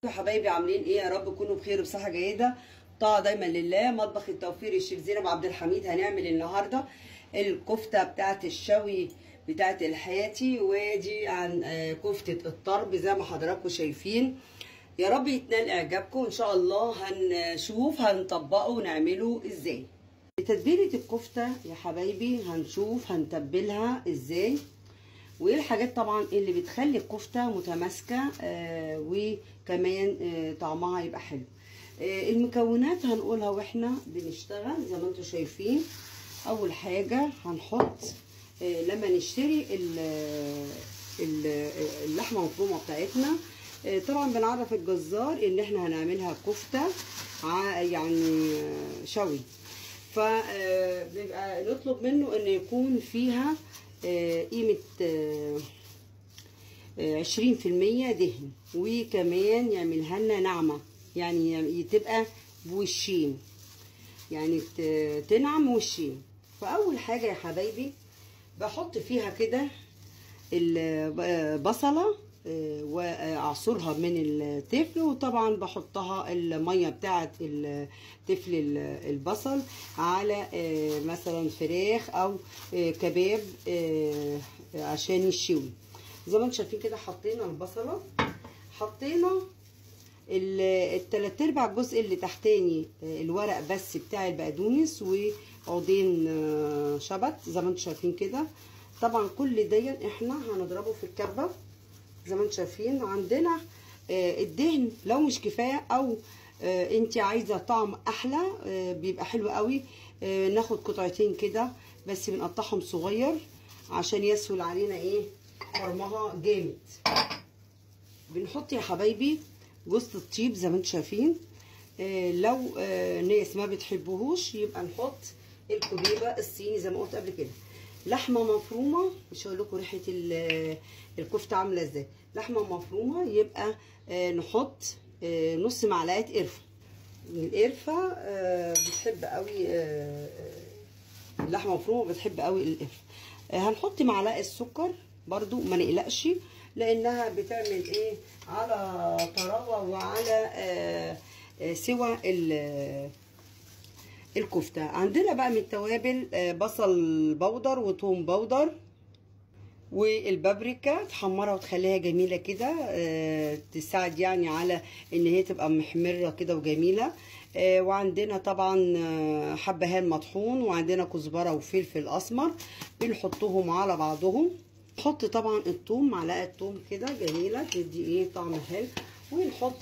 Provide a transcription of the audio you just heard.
يا حبايبي عاملين ايه؟ يا رب تكونوا بخير وبصحه جيده. طاعه دايما لله. مطبخ التوفير الشيف زينب عبد الحميد. هنعمل النهارده الكفته بتاعه الشوي بتاعه الحياتي، ودي عن كفته الطرب زي ما حضراتكم شايفين. يا رب يتنال اعجابكم ان شاء الله. هنشوف هنطبقه ونعمله ازاي. تتبيله الكفته يا حبايبي هنشوف هنتبلها ازاي، وايه الحاجات طبعا اللي بتخلي الكفته متماسكه وكمان طعمها يبقى حلو. المكونات هنقولها واحنا بنشتغل زي ما انتم شايفين. اول حاجه هنحط لما نشتري اللحمه المفرومه بتاعتنا، طبعا بنعرف الجزار ان احنا هنعملها كفته يعني شوي، فبيبقى نطلب منه ان يكون فيها قيمة 20% دهن، وكمان يعملها لنا ناعمة، يعني تبقى بوشين، يعني تنعم وشين. فأول حاجة يا حبايبي بحط فيها كده البصلة واعصرها من التفل، وطبعا بحطها الميه بتاعه تفل البصل على مثلا فراخ او كباب عشان يشوي. زي ما انتم شايفين كده حطينا البصله، حطينا التلات ارباع الجزء اللي تحتاني الورق بس بتاع البقدونس وعودين شبت زي ما انتم شايفين كده. طبعا كل دي احنا هنضربه في الكبه زي ما انتم شايفين. عندنا الدهن لو مش كفايه او انت عايزه طعم احلى بيبقى حلو قوي، ناخد قطعتين كده بس بنقطعهم صغير عشان يسهل علينا ايه فرمها جامد. بنحط يا حبايبي جوز الطيب زي ما انتم شايفين. لو ناس ما بتحبوهوش يبقى نحط الكبيبه الصيني زي ما قلت قبل كده. لحمه مفرومه، مش هقول لكم ريحه الكفته عامله ازاي. لحمه مفرومه يبقى نحط نص معلقه قرفه. القرفه بتحب قوي اللحمه المفرومه، بتحب قوي القرفه. هنحط معلقه سكر برضو ما نقلقش، لانها بتعمل ايه على طراوه وعلى سوى الكفته. عندنا بقى من التوابل بصل بودر وثوم بودر والبابريكا، تحمرها وتخليها جميله كده، تساعد يعني على ان هي تبقى محمره كده وجميله. وعندنا طبعا حبهان مطحون، وعندنا كزبره وفلفل اسمر بنحطهم على بعضهم. نحط طبعا الثوم، معلقه ثوم كده جميله تدي ايه طعم حلو، ونحط